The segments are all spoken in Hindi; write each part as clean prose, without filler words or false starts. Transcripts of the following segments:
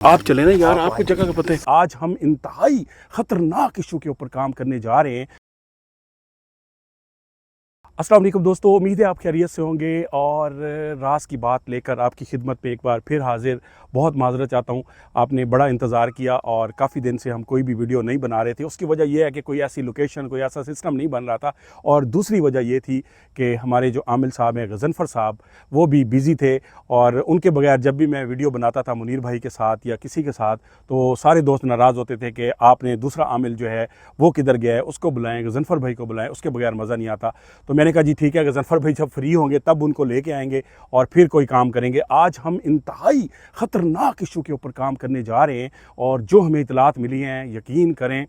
आप चले ना यार, आपको जगह का पता है। आज हम इंतहाई खतरनाक इशू के ऊपर काम करने जा रहे हैं। अस्सलाम वालेकुम दोस्तों, उम्मीद है आप खैरियत से होंगे और राज की बात लेकर आपकी खिदमत में एक बार फिर हाजिर। बहुत माजरत चाहता हूँ, आपने बड़ा इंतज़ार किया और काफ़ी दिन से हम कोई भी वीडियो नहीं बना रहे थे। उसकी वजह यह है कि कोई ऐसी लोकेशन, कोई ऐसा सिस्टम नहीं बन रहा था, और दूसरी वजह यह थी कि हमारे जो आमिल साहब हैं, गज़नफ़र साहब, वो भी बिज़ी थे और उनके बगैर जब भी मैं वीडियो बनाता था मुनीर भाई के साथ या किसी के साथ, तो सारे दोस्त नाराज़ होते थे कि आपने दूसरा आमिल जो है वो किधर गया है, उसको बुलाएं, गज़नफ़र भाई को बुलाएं, उसके बगैर मज़ा नहीं आता। तो मैंने कहा जी ठीक है, गज़नफ़र भाई जब फ्री होंगे तब उनको लेके आएंगे और फिर कोई काम करेंगे। आज हम इंतहाई ख़तरनाक इशू के ऊपर काम करने जा रहे हैं और जो हमें इतलात मिली हैं, यकीन करें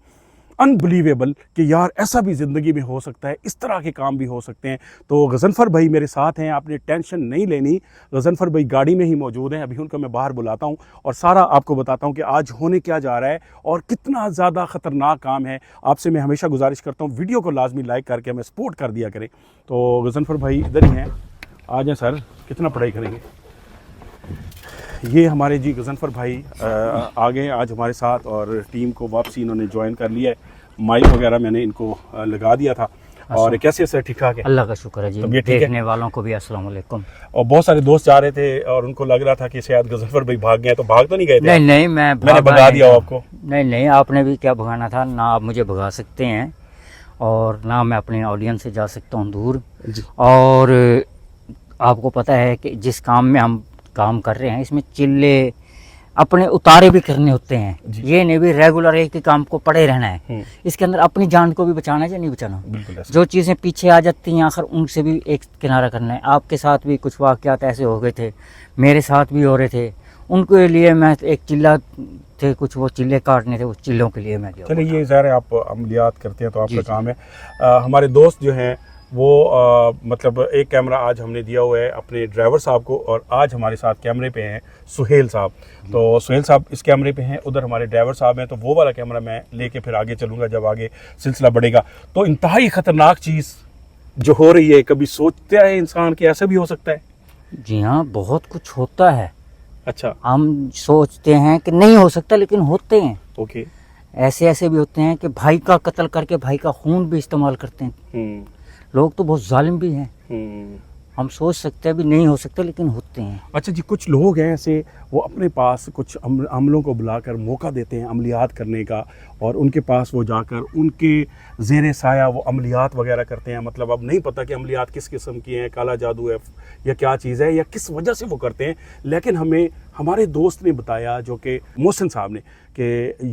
अनबिलीवेबल कि यार ऐसा भी ज़िंदगी में हो सकता है, इस तरह के काम भी हो सकते हैं। तो गज़नफ़र भाई मेरे साथ हैं, आपने टेंशन नहीं लेनी। गज़नफ़र भाई गाड़ी में ही मौजूद हैं, अभी उनको मैं बाहर बुलाता हूं और सारा आपको बताता हूं कि आज होने क्या जा रहा है और कितना ज़्यादा ख़तरनाक काम है। आपसे मैं हमेशा गुजारिश करता हूँ वीडियो को लाजमी लाइक करके हमें सपोर्ट कर दिया करें। तो गज़नफ़र भाई इधर ही हैं, आ जाएँ सर। कितना पढ़ाई करेंगे? ये हमारे जी गज़नफ़र भाई आ गए आज हमारे साथ और टीम को वापसी इन्होंने ज्वाइन कर लिया है। माइक वगैरह मैंने इनको लगा दिया था। और कैसे सर? ठीक ठाक है, अल्लाह का शुक्र है जी। देखने वालों को भी अस्सलाम वालेकुम। और बहुत सारे दोस्त जा रहे थे और उनको लग रहा था कि शायद गज़नफ़र भाई भाग गए, तो भाग तो नहीं गए थे? नहीं नहीं, मैंने भगा दिया आपको? नहीं नहीं, आपने भी क्या भगाना था ना, आप मुझे भगा सकते हैं और ना मैं अपने ऑडियंस से जा सकता हूँ दूर। और आपको पता है कि जिस काम में हम काम कर रहे हैं इसमें चिल्ले अपने उतारे भी करने होते हैं। ये नहीं भी रेगुलर एक ही काम को पड़े रहना है, इसके अंदर अपनी जान को भी बचाना है या नहीं बचाना। जो चीज़ें पीछे आ जाती हैं आखिर उनसे भी एक किनारा करना है। आपके साथ भी कुछ वाक़यात ऐसे हो गए थे, मेरे साथ भी हो रहे थे। उनके लिए मैं एक चिल्ला थे, कुछ वो चिल्ले काटने थे, उस चिल्लों के लिए मैं चलिए, ये ज़ाहिर है आप अमलियात करते हैं तो आपका काम है। हमारे दोस्त जो हैं वो मतलब एक कैमरा आज हमने दिया हुआ है अपने ड्राइवर साहब को, और आज हमारे साथ कैमरे पे हैं सुहेल साहब। तो सुहेल साहब इस कैमरे पे हैं, उधर हमारे ड्राइवर साहब हैं। तो वो वाला कैमरा मैं लेके फिर आगे चलूँगा जब आगे सिलसिला बढ़ेगा। तो इंतहाई ख़तरनाक चीज़ जो हो रही है, कभी सोचता है इंसान कि ऐसा भी हो सकता है? जी हाँ, बहुत कुछ होता है। अच्छा, हम सोचते हैं कि नहीं हो सकता, लेकिन होते हैं। ओके। ऐसे भी होते हैं कि भाई का कत्ल करके भाई का खून भी इस्तेमाल करते हैं। लोग तो बहुत जालिम भी हैं। हम सोच सकते हैं भी नहीं हो सकते, लेकिन होते हैं। अच्छा जी, कुछ लोग हैं ऐसे, वो अपने पास कुछ अमलों को बुलाकर मौका देते हैं अमलियात करने का, और उनके पास वो जाकर उनके ज़ेरे साया वो अमलियात वगैरह करते हैं। मतलब अब नहीं पता कि अमलियात किस किस्म की हैं, काला जादू है या क्या चीज़ है या किस वजह से वो करते हैं। लेकिन हमें हमारे दोस्त ने बताया, जो कि मोहसिन साहब ने, कि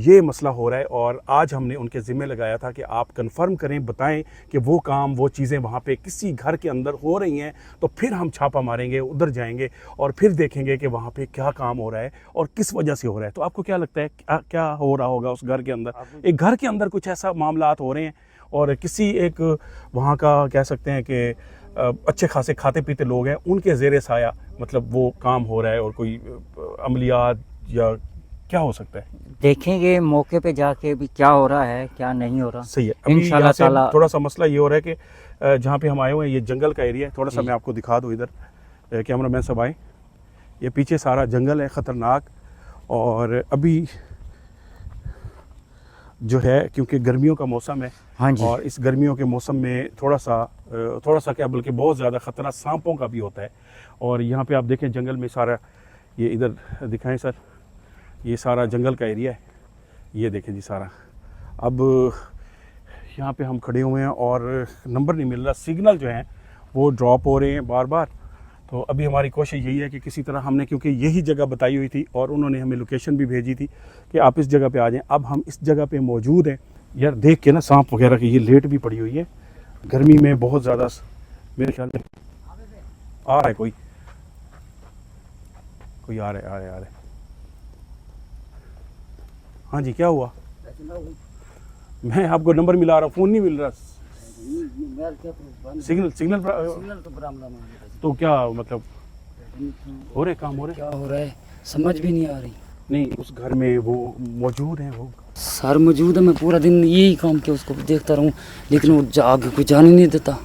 ये मसला हो रहा है, और आज हमने उनके ज़िम्मे लगाया था कि आप कंफर्म करें, बताएं कि वो काम, वो चीज़ें वहाँ पे किसी घर के अंदर हो रही हैं। तो फिर हम छापा मारेंगे, उधर जाएंगे और फिर देखेंगे कि वहाँ पे क्या काम हो रहा है और किस वजह से हो रहा है। तो आपको क्या लगता है क्या हो रहा होगा उस घर के अंदर? एक घर के अंदर कुछ ऐसा मामलात हो रहे हैं और किसी एक वहाँ का कह सकते हैं कि अच्छे खासे खाते पीते लोग हैं, उनके ज़ेरे साया मतलब वो काम हो रहा है, और कोई अमलियात या क्या हो सकता है? देखेंगे मौके पे जाके भी क्या हो रहा है क्या नहीं हो रहा। सही है। इंशाल्लाह ताला थोड़ा सा मसला ये हो रहा है कि जहाँ पे हम आए हुए हैं ये जंगल का एरिया है। थोड़ा सा मैं आपको दिखा दूँ, इधर कैमरा मैन सब आए, ये पीछे सारा जंगल है ख़तरनाक। और अभी जो है क्योंकि गर्मियों का मौसम है, हाँ जी, और इस गर्मियों के मौसम में थोड़ा सा क्या बल्कि बहुत ज़्यादा ख़तरा सांपों का भी होता है। और यहाँ पे आप देखें जंगल में सारा, ये इधर दिखाएं सर, ये सारा जंगल का एरिया है, ये देखें जी सारा। अब यहाँ पे हम खड़े हुए हैं और नंबर नहीं मिल रहा, सिग्नल जो हैं वो ड्रॉप हो रहे हैं बार बार। तो अभी हमारी कोशिश यही है कि किसी तरह हमने, क्योंकि यही जगह बताई हुई थी और उन्होंने हमें लोकेशन भी भेजी थी कि आप इस जगह पे आ जाएं। अब हम इस जगह पे मौजूद हैं। यार देख के ना सांप वगैरह की ये लेट भी पड़ी हुई है गर्मी में बहुत ज़्यादा। मेरे ख्याल में आ रहा है कोई आ रहा है। हाँ जी, क्या हुआ? मैं आपको नंबर मिला रहा हूँ, फ़ोन नहीं मिल रहा। सिग्नल तो क्या मतलब हो रहे काम, हो रहे क्या हो रहा है समझ भी नहीं आ रही। नहीं, उस घर में वो मौजूद है, वो सर मौजूद है। मैं पूरा दिन यही काम किया, उसको देखता रहूं, लेकिन वो आगे कोई जाने नहीं देता।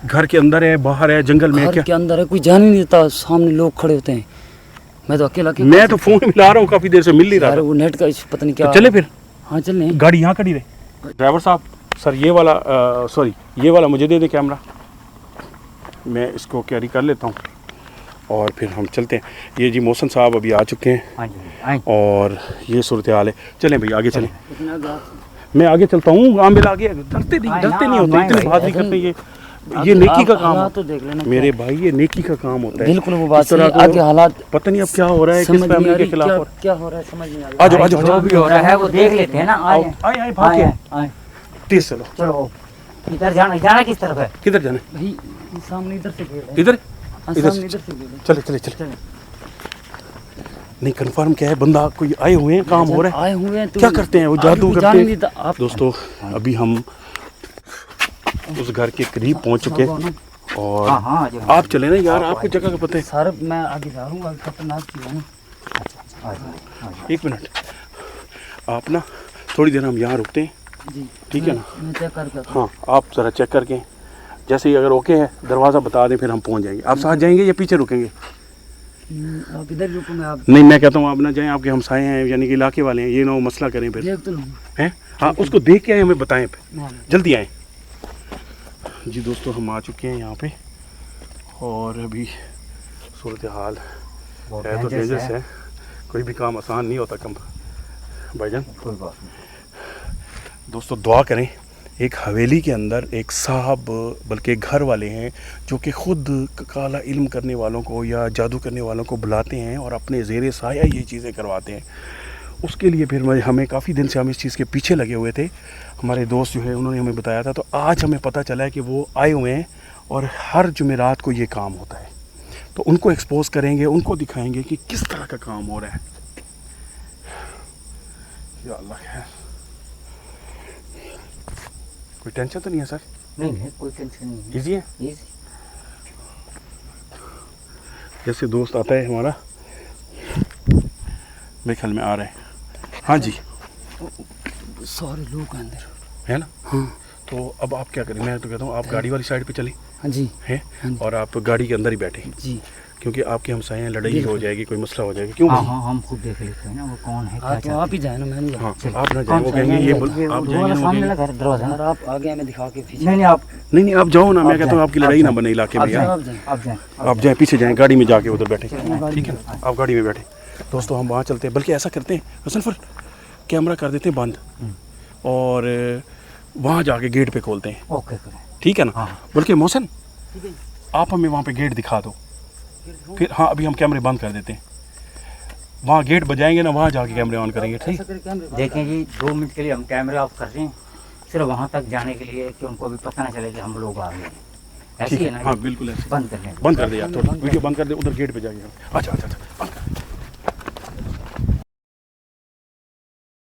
घर के अंदर है, बाहर है, जंगल में है? घर के अंदर है, कोई जाने नहीं देता। सामने लोग खड़े होते हैं, मैं तो अकेला मैं तो फोन मिला रहा हूँ काफी देर से, मिल नहीं रहा यार था। वो नेट का पता नहीं क्या। तो चले फिर, हाँ चलने। गाड़ी यहाँ खड़ी रहे। ड्राइवर साहब सर ये वाला सॉरी ये वाला मुझे दे दे कैमरा, मैं इसको कैरी कर लेता हूँ और फिर हम चलते हैं। ये जी मोहसिन साहब अभी आ चुके हैं हाँ जी आए। और ये सूरत हाल है। चलें भाई आगे चलें, लेकिन आगे आप- मैं आगे चलता हूँ। आमिर आगे, डरते नहीं होते, इतनी बात नहीं करते। ये नेकी का आप काम हालात है तो देख लेना मेरे भाई, ये नेकी का काम होता है। बिल्कुल वो बात इस तरह सही है। को आगे हालात पता नहीं अब क्या हो रहा है, किस समझ नहीं आ फैमिली के रही, खिलाफ क्या हो रहा है। क्या हो रहा है समझ नहीं आ आ रहा। जाओ आ जो जाओ, भी हो रहा है वो देख लेते हैं ना। आए आए भाग आए के आए। तेज चलो। चलो इधर जाना किस तरफ है? किधर जाने? भाई सामने इधर से घेर है। इधर हाँ, इधर सामने इधर से घेर है। चले चले चले। नहीं कंफर्म क्या है, बंदा कोई आए हुए हैं, काम हो रहा है, आए हुए हैं तो क्या करते हैं वो, आगे जादू कोई करते जान हैं। नहीं था। आप दोस्तों अभी हम उस घर के करीब पहुंच चुके हैं और हाँ हाँ आ जाओ। आप चले ना यार, आपको जगह का पता है। सर मैं आगे जा रहा हूँ, आगे खतरनाक चीज है ना। आ जाओ। एक मिनट, आप ना थोड़ी देर हम यहाँ रुकते हैं, जी ठीक है ना? मैं चेक करके आता हूँ। हाँ आप ज़रा चेक करके, जैसे ही अगर ओके है दरवाज़ा बता दें, फिर हम पहुँच जाएंगे। आप साथ जाएंगे या पीछे रुकेंगे? आप इधर रुको, मैं आप नहीं मैं कहता हूँ आप ना जाएं, आपके हमसाए हैं यानी कि इलाके वाले हैं, ये ना वो मसला करें फिर, देख तो लूँ। हैं? हाँ उसको देख के आए, हमें बताएं फिर, हाँ, जल्दी आएँ। जी दोस्तों हम आ चुके हैं यहाँ पे और अभी सूरत हाल बहुत है तो dangerous डेंजरस है, कोई भी काम आसान नहीं होता कम भाईजान। कोई बात नहीं। दोस्तों दुआ करें, एक हवेली के अंदर एक साहब बल्कि घर वाले हैं जो कि ख़ुद काला इल्म करने वालों को या जादू करने वालों को बुलाते हैं और अपने ज़ेरे साया ये चीज़ें करवाते हैं। उसके लिए फिर हमें काफ़ी दिन से हम इस चीज़ के पीछे लगे हुए थे। हमारे दोस्त जो है उन्होंने हमें बताया था, तो आज हमें पता चला है कि वो आए हुए हैं और हर जुमेरात को ये काम होता है। तो उनको एक्सपोज करेंगे, उनको दिखाएंगे कि किस तरह का काम हो रहा है। या अल्लाह खैर, कोई टेंशन तो नहीं है सर? नहीं नहीं कोई टेंशन नहीं है। इजी है। Easy। जैसे दोस्त आता है हमारा, मेरे ख्याल में आ रहा है। हाँ जी सारे लोग हैं अंदर। है ना? हाँ तो अब आप क्या करें, मैं तो कहता हूँ आप गाड़ी वाली साइड पे चलें हाँ जी हैं और आप गाड़ी के अंदर ही बैठे, जी। क्योंकि आपके हमसाए हैं, लड़ाई हो बिल्कुल। जाएगी, कोई मसला हो जाएगा। क्यों हाँ भाई? हाँ हम खुद देख लेते हैं ना वो कौन है क्या हाँ तो चाहते आप ही जाए ना, मैं नहीं हाँ जाऊँ। आप ना हैं। जाएं, वो कहेंगे ये आप वो जाएंगे वाला ना, वो सामने कहेंगे- लगा है दरवाजा यार ना। आप आगे हमें दिखा के पीछे। नहीं आप नहीं आप जाओ ना, मैं आप कहता हूँ जाएं, आपकी आप लड़ाई ना जाएं। बने इलाके में आप यार। आप जाएं। आप जाएं। आप जाएं, पीछे जाएं, गाड़ी में जाके उधर बैठे, चलें, ठीक है ना? आप गाड़ी में बैठे। दोस्तों हम वहाँ चलते हैं, बल्कि ऐसा करते हैं हसन फिर कैमरा कर देते हैं बंद और वहाँ जाके गेट पे खोलते हैं, ओके करें। ठीक है ना? हाँ। बल्कि मोहसिन आप हमें वहाँ पे गेट दिखा दो, फिर हाँ अभी हम कैमरे बंद कर देते हैं, वहाँ गेट बजाएंगे ना, वहाँ जाके कैमरे ऑन करेंगे, ठीक? ऐसा करके कैमरे देखें जी 2 मिनट के लिए हम कैमरा ऑफ कर रहे हैं, सिर्फ वहाँ तक जाने के लिए कि उनको भी पता ना चले कि हम लोग आ गए हैं। ऐसे ठीक ही है है ना? हाँ बिल्कुल ऐसे। बंद कर लें। बंद कर दे यार, थोड़ा वीडियो बंद कर दे, उधर गेट पे जाके। अच्छा अच्छा अच्छा